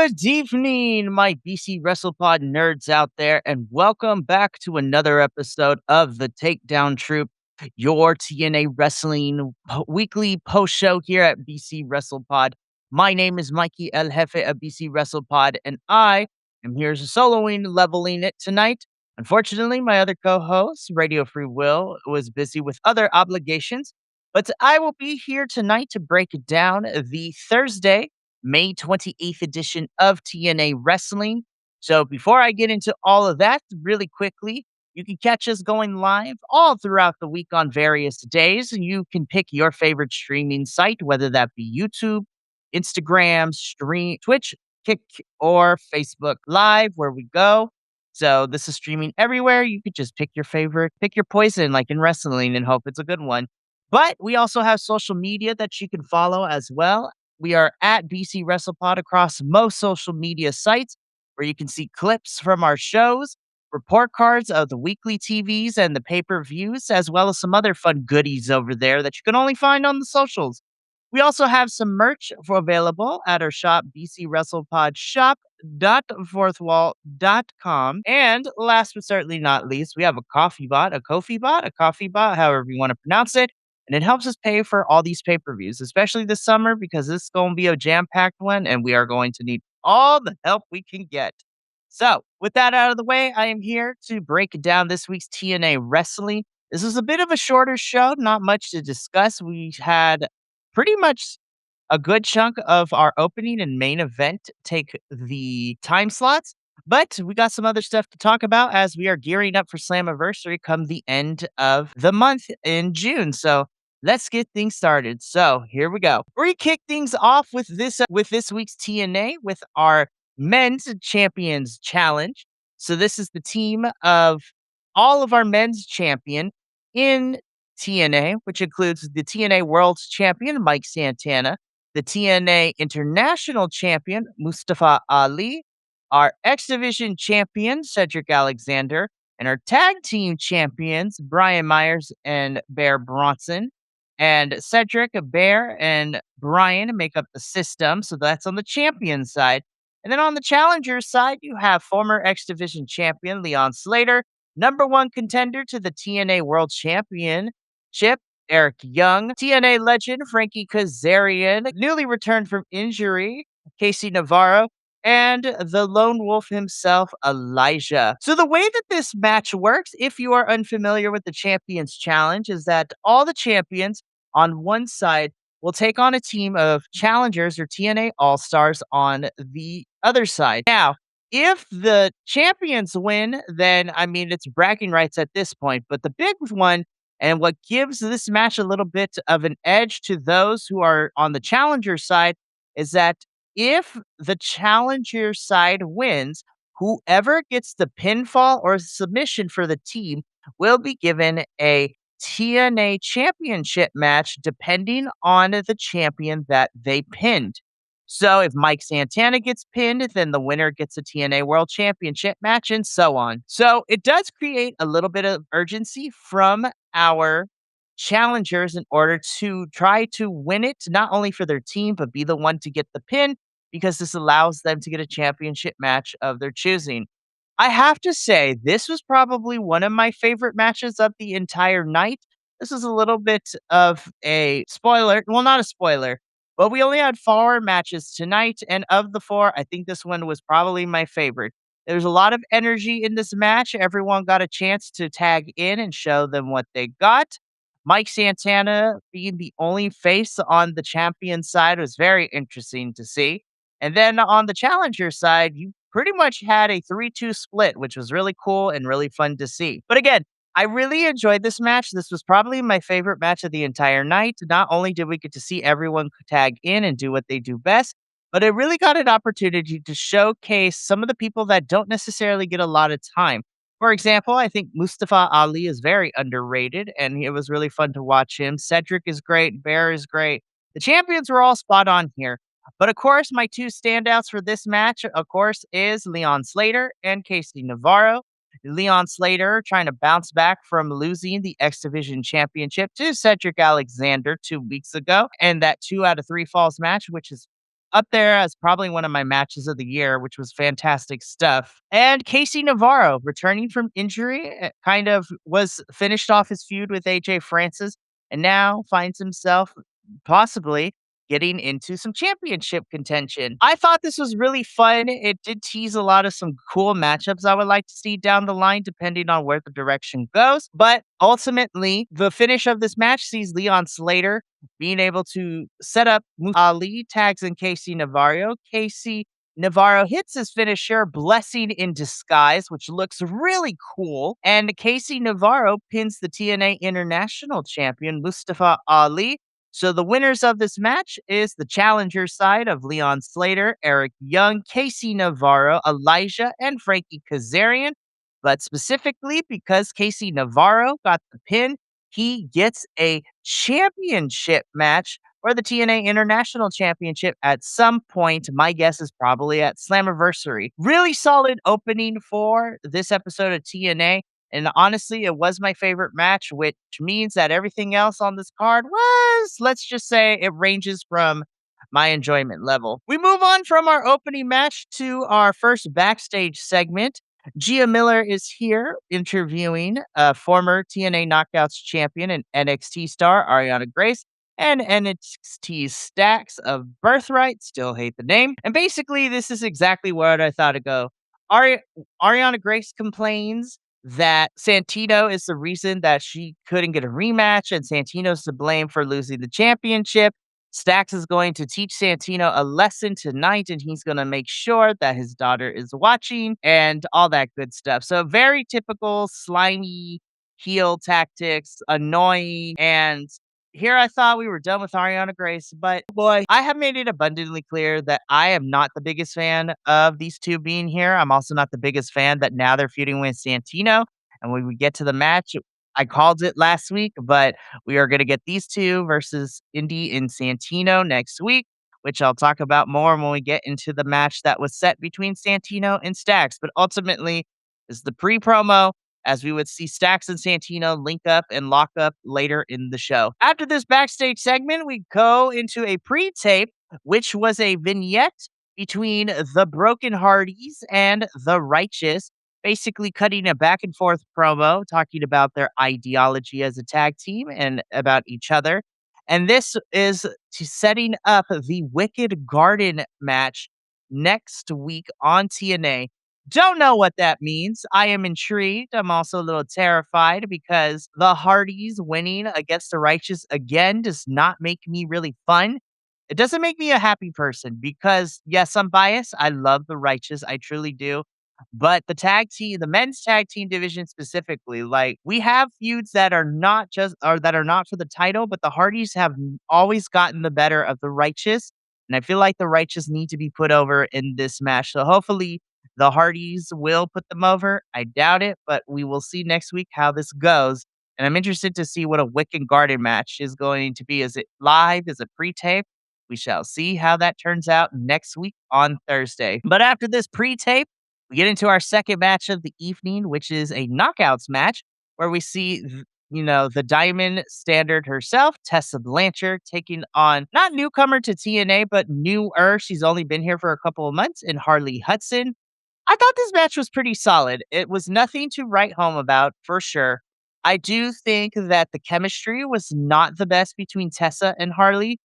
Good evening, my BC WrestlePod nerds out there, and welcome back to another episode of the Takedown Troop, your TNA Wrestling weekly post show here at BC WrestlePod. My name is Mikey El Jefe of BC WrestlePod, and I am here soloing, leveling it tonight. Unfortunately, my other co host, Radio Free Will, was busy with other obligations, but I will be here tonight to break down the Thursday May 28th edition of TNA Wrestling. So before I get into all of that, really quickly, you can catch us going live all throughout the week on various days. You can pick your favorite streaming site, whether that be YouTube, Instagram, stream, Twitch, Kick, or Facebook Live, where we go. So this is streaming everywhere. You could just pick your favorite, pick your poison, like in wrestling, and hope it's a good one. But we also have social media that you can follow as well. We are at BC WrestlePod across most social media sites where you can see clips from our shows, report cards of the weekly TVs and the pay-per-views, as well as some other fun goodies over there that you can only find on the socials. We also have some merch available at our shop, bcwrestlepodshop.fourthwall.com. And last but certainly not least, we have a coffee bot, however you want to pronounce it. And it helps us pay for all these pay-per-views, especially this summer, because this is going to be a jam-packed one, and we are going to need all the help we can get. So, with that out of the way, I am here to break down this week's TNA Wrestling. This is a bit of a shorter show, not much to discuss. We had pretty much a good chunk of our opening and main event take the time slots, but we got some other stuff to talk about as we are gearing up for Slammiversary come the end of the month in June. So let's get things started. So here we go. We kick things off with this week's TNA with our men's champions challenge. So this is the team of all of our men's champion in TNA, which includes the TNA World Champion Mike Santana, the TNA International Champion Mustafa Ali, our X Division Champion Cedric Alexander, and our Tag Team Champions Brian Myers and Bear Bronson. And Cedric, Bear, and Brian make up the system, so that's on the champion side. And then on the challenger side, you have former X Division Champion Leon Slater, number one contender to the TNA World Championship Eric Young, TNA legend Frankie Kazarian, newly returned from injury, Casey Navarro, and the lone wolf himself, Elijah. So the way that this match works, if you are unfamiliar with the Champions Challenge, is that all the champions on one side will take on a team of challengers or TNA All-Stars on the other side. Now, if the champions win, then I mean, it's bragging rights at this point, but the big one and what gives this match a little bit of an edge to those who are on the challenger side is that if the challenger side wins, whoever gets the pinfall or submission for the team will be given a TNA championship match depending on the champion that they pinned. So if Mike Santana gets pinned, then the winner gets a TNA World Championship match and so on. So it does create a little bit of urgency from our challengers in order to try to win it, not only for their team, but be the one to get the pin because this allows them to get a championship match of their choosing. I have to say, this was probably one of my favorite matches of the entire night. This is a little bit of a spoiler. Well, not a spoiler, but we only had 4 matches tonight. And of the 4, I think this one was probably my favorite. There's a lot of energy in this match. Everyone got a chance to tag in and show them what they got. Mike Santana being the only face on the champion side was very interesting to see. And then on the challenger side, you pretty much had a 3-2 split, which was really cool and really fun to see. But again, I really enjoyed this match. This was probably my favorite match of the entire night. Not only did we get to see everyone tag in and do what they do best, but it really got an opportunity to showcase some of the people that don't necessarily get a lot of time. For example, I think Mustafa Ali is very underrated, and it was really fun to watch him. Cedric is great. Bear is great. The champions were all spot on here. But of course, my 2 standouts for this match, of course, is Leon Slater and Casey Navarro. Leon Slater trying to bounce back from losing the X Division Championship to Cedric Alexander 2 weeks ago, and that 2 out of 3 falls match, which is up there as probably one of my matches of the year, which was fantastic stuff. And Casey Navarro, returning from injury, kind of was finished off his feud with AJ Francis and now finds himself possibly getting into some championship contention. I thought this was really fun. It did tease a lot of some cool matchups I would like to see down the line, depending on where the direction goes. But ultimately, the finish of this match sees Leon Slater being able to set up Ali, tags in Casey Navarro. Casey Navarro hits his finisher, Blessing in Disguise, which looks really cool. And Casey Navarro pins the TNA International Champion, Mustafa Ali. So the winners of this match is the challenger side of Leon Slater, Eric Young, Casey Navarro, Elijah, and Frankie Kazarian. But specifically because Casey Navarro got the pin, he gets a championship match for the TNA International Championship at some point. My guess is probably at Slammiversary. Really solid opening for this episode of TNA. And honestly, it was my favorite match, which means that everything else on this card was, let's just say, it ranges from my enjoyment level. We move on from our opening match to our first backstage segment. Gia Miller is here interviewing former TNA Knockouts champion and NXT star Ariana Grace and NXT Stacks of Birthright. Still hate the name. And basically, this is exactly what I thought it'd go. Ariana Grace complains that Santino is the reason that she couldn't get a rematch, and Santino's to blame for losing the championship. Stax is going to teach Santino a lesson tonight, and he's going to make sure that his daughter is watching and all that good stuff. So, very typical slimy heel tactics, annoying. And here I thought we were done with Ariana Grace, but boy, I have made it abundantly clear that I am not the biggest fan of these two being here. I'm also not the biggest fan that now they're feuding with Santino. And when we get to the match, I called it last week, but we are going to get these two versus Indy and Santino next week, which I'll talk about more when we get into the match that was set between Santino and Stax. But ultimately, is the pre promo as we would see Stax and Santino link up and lock up later in the show. After this backstage segment, we go into a pre tape, which was a vignette between the Broken Hardys and the Righteous, basically cutting a back and forth promo talking about their ideology as a tag team and about each other. And this is setting up the Wicked Garden match next week on TNA. Don't know what that means. I am intrigued. I'm also a little terrified because the Hardys winning against the Righteous again does not make me really fun. It doesn't make me a happy person because, yes, I'm biased. I love the Righteous. I truly do. But the tag team, the men's tag team division specifically, like we have feuds that are not just or that are not for the title, but the Hardys have always gotten the better of the Righteous. And I feel like the Righteous need to be put over in this match. So hopefully the Hardys will put them over. I doubt it, but we will see next week how this goes. And I'm interested to see what a Wicked Garden match is going to be. Is it live? Is it pre-tape? We shall see how that turns out next week on Thursday. But after this pre-tape, we get into our second match of the evening, which is a knockouts match where we see, the Diamond Standard herself, Tessa Blanchard, taking on not newcomer to TNA, but newer. She's only been here for a couple of months in Harley Hudson. I thought this match was pretty solid. It was nothing to write home about, for sure. I do think that the chemistry was not the best between Tessa and Harley,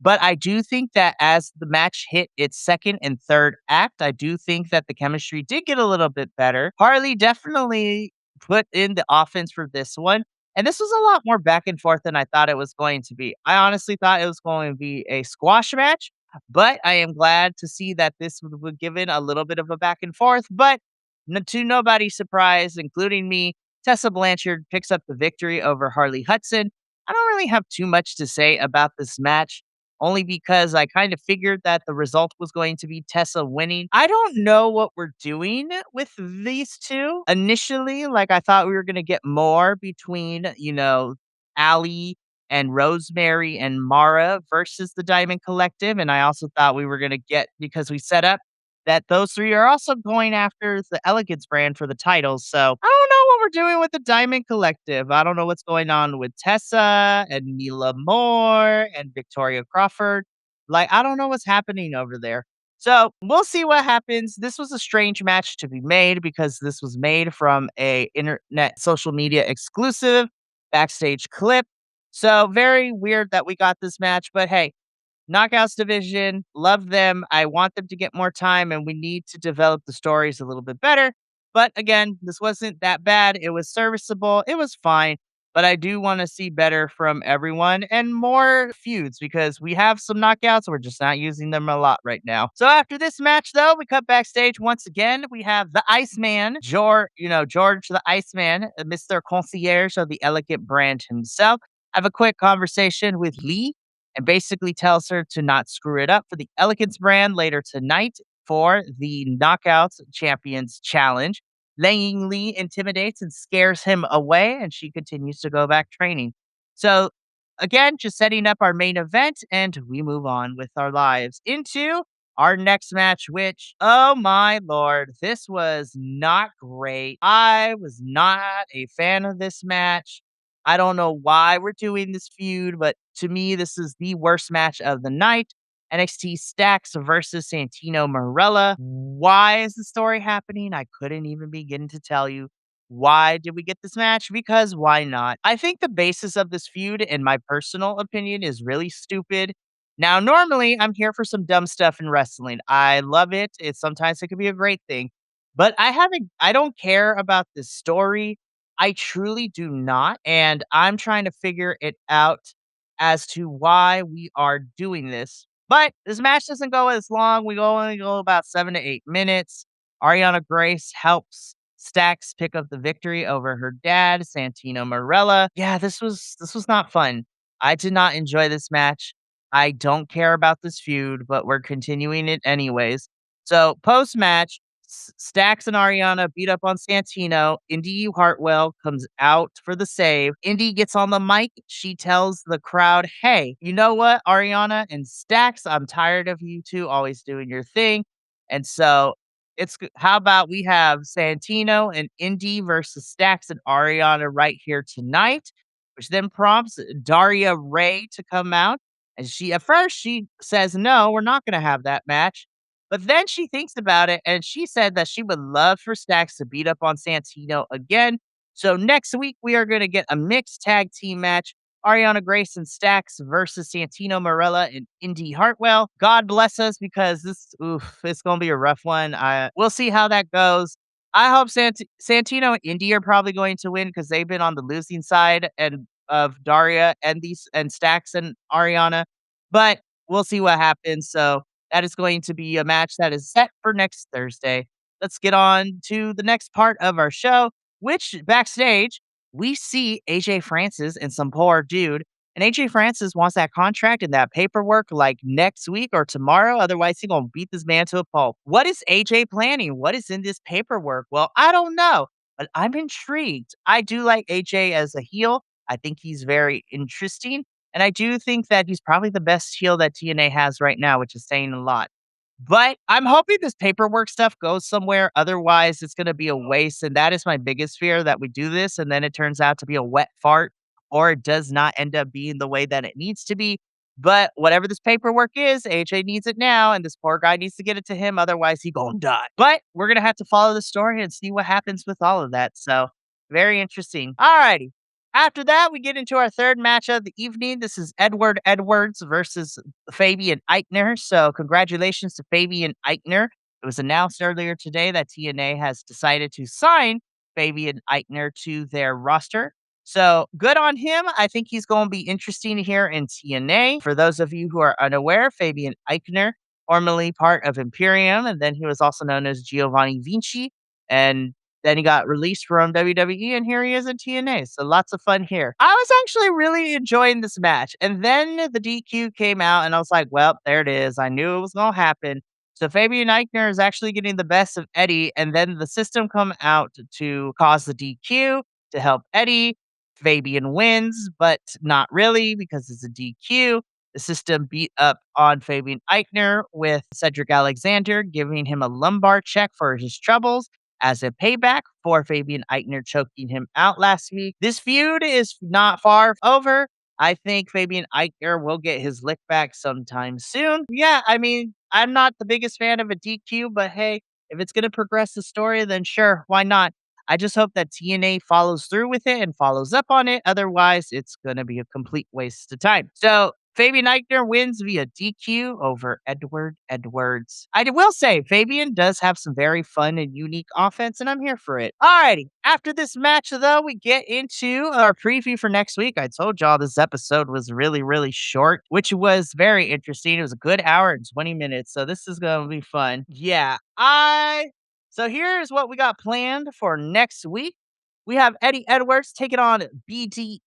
but I do think that as the match hit its second and third act, I do think that the chemistry did get a little bit better. Harley definitely put in the offense for this one. And this was a lot more back and forth than I thought it was going to be. I honestly thought it was going to be a squash match, but I am glad to see that this would give it a little bit of a back and forth. But to nobody's surprise, including me, Tessa Blanchard picks up the victory over Harley Hudson. I don't really have too much to say about this match only because I kind of figured that the result was going to be Tessa winning. I don't know what we're doing with these two. Initially, like I thought we were going to get more between, Allie and Rosemary and Mara versus the Diamond Collective. And I also thought we were going to get, because we set up that those three are also going after the Elegance brand for the titles. So I don't know what we're doing with the Diamond Collective. I don't know what's going on with Tessa and Mila Moore and Victoria Crawford. Like, I don't know what's happening over there. So we'll see what happens. This was a strange match to be made because this was made from a internet social media exclusive backstage clip. So very weird that we got this match, but hey, Knockouts division, love them. I want them to get more time, and we need to develop the stories a little bit better. But again, this wasn't that bad. It was serviceable. It was fine. But I do want to see better from everyone and more feuds because we have some knockouts. We're just not using them a lot right now. So after this match, though, we cut backstage once again. We have the Iceman, George the Iceman, Mr. Concierge of the Elegant brand himself. Have a quick conversation with Lee and basically tells her to not screw it up for the Elegance brand later tonight for the Knockouts Champions Challenge. Lee intimidates and scares him away, and she continues to go back training. So, again, just setting up our main event, and we move on with our lives into our next match, which, oh my lord, this was not great. I was not a fan of this match. I don't know why we're doing this feud, but to me, this is the worst match of the night. NXT Stacks versus Santino Marella. Why is the story happening? I couldn't even begin to tell you. Why did we get this match? Because why not? I think the basis of this feud, in my personal opinion, is really stupid. Now, normally I'm here for some dumb stuff in wrestling. I love it. Sometimes it could be a great thing. But I don't care about this story. I truly do not, and I'm trying to figure it out as to why we are doing this. But this match doesn't go as long. We only go about 7 to 8 minutes. Ariana Grace helps Stacks pick up the victory over her dad, Santino Marella. Yeah, this was not fun. I did not enjoy this match. I don't care about this feud, but we're continuing it anyways. So post match, Stacks and Ariana beat up on Santino. Indy Hartwell comes out for the save. Indy gets on the mic. She tells the crowd, hey, you know what, Ariana and Stacks, I'm tired of you two always doing your thing. And so how about we have Santino and Indy versus Stacks and Ariana right here tonight, which then prompts Daria Ray to come out. And at first she says, no, we're not going to have that match. But then she thinks about it and she said that she would love for Stacks to beat up on Santino again. So next week we are going to get a mixed tag team match. Ariana Grace and Stacks versus Santino Marella and Indy Hartwell. God bless us because it's going to be a rough one. We'll see how that goes. I hope Santino and Indy are probably going to win because they've been on the losing side and of Daria and Stacks and Ariana. But we'll see what happens. So that is going to be a match that is set for next Thursday. Let's get on to the next part of our show, which backstage, we see AJ Francis and some poor dude. And AJ Francis wants that contract and that paperwork like next week or tomorrow. Otherwise, he's going to beat this man to a pulp. What is AJ planning? What is in this paperwork? Well, I don't know, but I'm intrigued. I do like AJ as a heel. I think he's very interesting. And I do think that he's probably the best heel that TNA has right now, which is saying a lot. But I'm hoping this paperwork stuff goes somewhere. Otherwise, it's going to be a waste. And that is my biggest fear that we do this and then it turns out to be a wet fart or it does not end up being the way that it needs to be. But whatever this paperwork is, AJ needs it now, and this poor guy needs to get it to him. Otherwise, he gonna die. But we're gonna have to follow the story and see what happens with all of that. So very interesting. Alrighty. After that, we get into our third match of the evening. This is Edward Edwards versus Fabian Eichner. So, congratulations to Fabian Eichner. It was announced earlier today that TNA has decided to sign Fabian Eichner to their roster. So, good on him. I think he's going to be interesting here in TNA. For those of you who are unaware, Fabian Eichner, formerly part of Imperium, and then he was also known as Giovanni Vinci. And then he got released from WWE, and here he is in TNA. So lots of fun here. I was actually really enjoying this match. And then the DQ came out, and I was like, well, there it is. I knew it was going to happen. So Fabian Eichner is actually getting the best of Eddie, and then the system come out to cause the DQ to help Eddie. Fabian wins, but not really because it's a DQ. The system beat up on Fabian Eichner with Cedric Alexander, giving him a lumbar check for his troubles as a payback for Fabian Eichner choking him out last week. This feud is not far over. I think Fabian Eichner will get his lick back sometime soon. Yeah, I mean, I'm not the biggest fan of a DQ, but hey, if it's going to progress the story, then sure, why not? I just hope that TNA follows through with it and follows up on it. Otherwise, it's going to be a complete waste of time. So Fabian Eichner wins via DQ over Edward Edwards. I will say, Fabian does have some very fun and unique offense, and I'm here for it. Alrighty, after this match, though, we get into our preview for next week. I told y'all this episode was really, really short, which was very interesting. It was a good hour and 20 minutes, so this is going to be fun. Yeah, so here's what we got planned for next week. We have Eddie Edwards taking on BDE.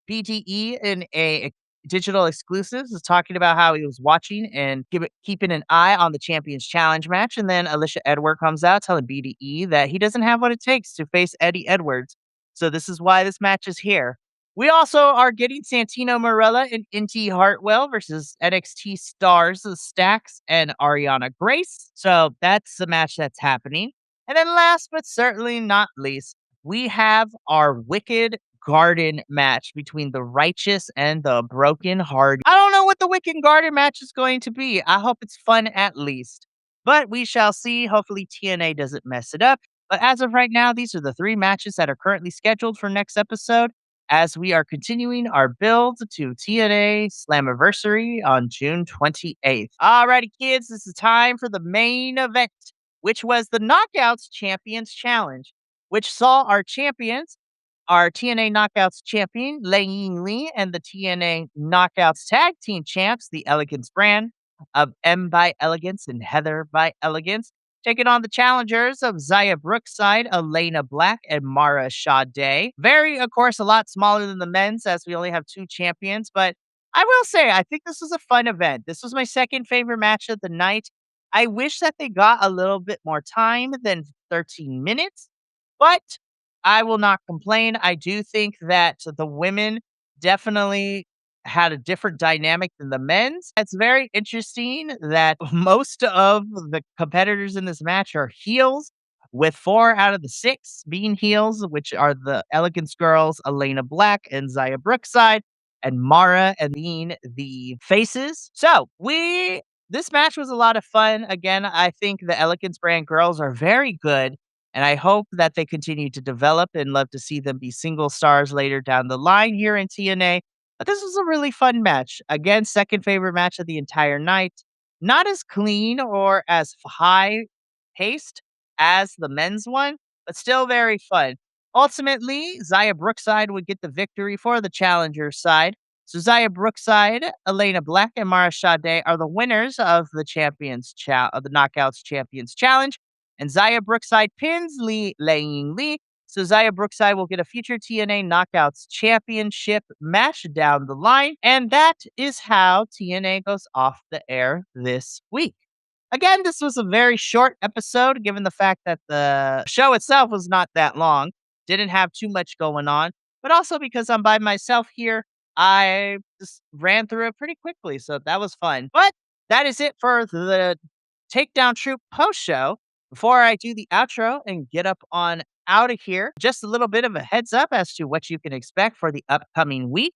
BDE in a digital exclusives is talking about how he was watching and keeping an eye on the Champions Challenge match. And then Alicia Edward comes out telling BDE that he doesn't have what it takes to face Eddie Edwards. So this is why this match is here. We also are getting Santino Marella and Inti Hartwell versus NXT stars Stax and Ariana Grace. So that's the match that's happening. And then last but certainly not least, we have our Wicked Garden match between the Righteous and the Broken Heart. I don't know what the Wicked Garden match is going to be. I hope it's fun at least. But we shall see. Hopefully TNA doesn't mess it up. But as of right now, these are the 3 matches that are currently scheduled for next episode as we are continuing our build to TNA Slammiversary on June 28th. Alrighty, kids, this is time for the main event, which was the Knockouts Champions Challenge, which saw our champions, our TNA Knockouts champion, Lei Ying Lee, and the TNA Knockouts Tag Team champs, the Elegance brand of M by Elegance and Heather by Elegance, taking on the challengers of Zaya Brookside, Elena Black, and Mara Sade. Very, of course, a lot smaller than the men's as we only have 2 champions, but I will say, I think this was a fun event. This was my second favorite match of the night. I wish that they got a little bit more time than 13 minutes, but I will not complain. I do think that the women definitely had a different dynamic than the men's. It's very interesting that most of the competitors in this match are heels, with 4 out of the 6 being heels, which are the Elegance girls, Elena Black and Zaya Brookside, and Mara and being the faces. So this match was a lot of fun. Again, I think the Elegance brand girls are very good. And I hope that they continue to develop and love to see them be single stars later down the line here in TNA. But this was a really fun match. Again, second favorite match of the entire night. Not as clean or as high paced as the men's one, but still very fun. Ultimately, Zaya Brookside would get the victory for the challenger side. So Zaya Brookside, Elena Black, and Mara Sade are the winners of the of the Knockouts Champions Challenge. And Zaya Brookside pins Lei Ying Lee. So Zaya Brookside will get a future TNA Knockouts Championship match down the line. And that is how TNA goes off the air this week. Again, this was a very short episode given the fact that the show itself was not that long, didn't have too much going on, but also because I'm by myself here, I just ran through it pretty quickly. So that was fun. But that is it for the Takedown Troop post show. Before I do the outro and get up on out of here, just a little bit of a heads up as to what you can expect for the upcoming week.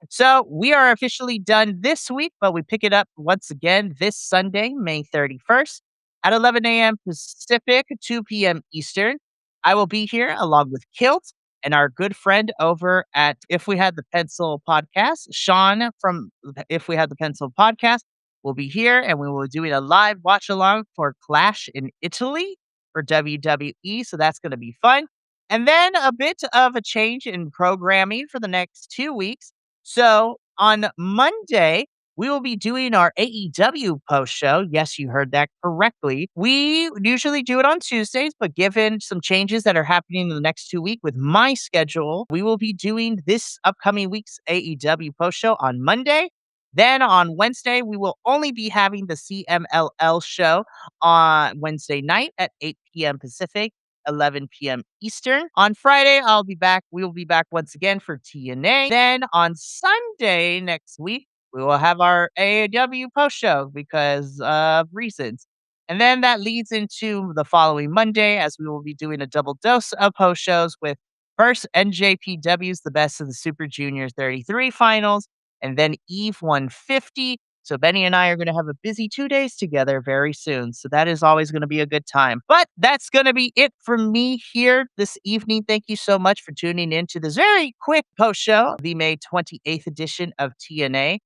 So we are officially done this week, but we pick it up once again this Sunday, May 31st at 11 a.m. Pacific, 2 p.m. Eastern. I will be here along with Kilt and our good friend over at If We Had the Pencil podcast, Sean from If We Had the Pencil podcast will be here, and we will be doing a live watch along for Clash in Italy for WWE. So that's going to be fun. And then a bit of a change in programming for the next 2 weeks. So on Monday, we will be doing our AEW post show. Yes, you heard that correctly. We usually do it on Tuesdays, but given some changes that are happening in the next 2 weeks with my schedule, we will be doing this upcoming week's AEW post show on Monday. Then on Wednesday, we will only be having the CMLL show on Wednesday night at 8 p.m. Pacific, 11 p.m. Eastern. On Friday, I'll be back. We will be back once again for TNA. Then on Sunday next week, we will have our AEW post show because of reasons. And then that leads into the following Monday as we will be doing a double dose of post shows with first NJPW's The Best of the Super Junior 33 finals. and then Eve 150. So Benny and I are going to have a busy 2 days together very soon. So that is always going to be a good time. But that's going to be it from me here this evening. Thank you so much for tuning in to this very quick post show, the May 28th edition of TNA.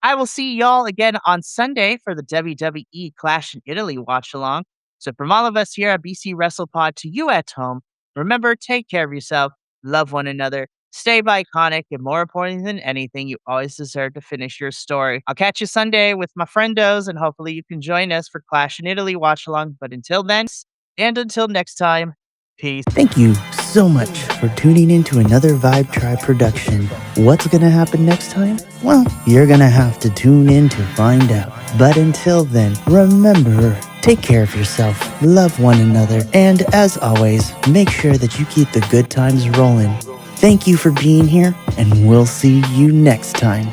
I will see y'all again on Sunday for the WWE Clash in Italy watch along. So from all of us here at BC WrestlePod to you at home, remember, take care of yourself, love one another, stay iconic, and more important than anything, you always deserve to finish your story. I'll catch you Sunday with my friendos, and hopefully you can join us for Clash in Italy watch along. But until then, and until next time, peace. Thank you so much for tuning in to another Vibe Tribe production. What's gonna happen next time? Well, you're gonna have to tune in to find out. But until then, remember, take care of yourself, love one another, and as always, make sure that you keep the good times rolling. Thank you for being here, and we'll see you next time.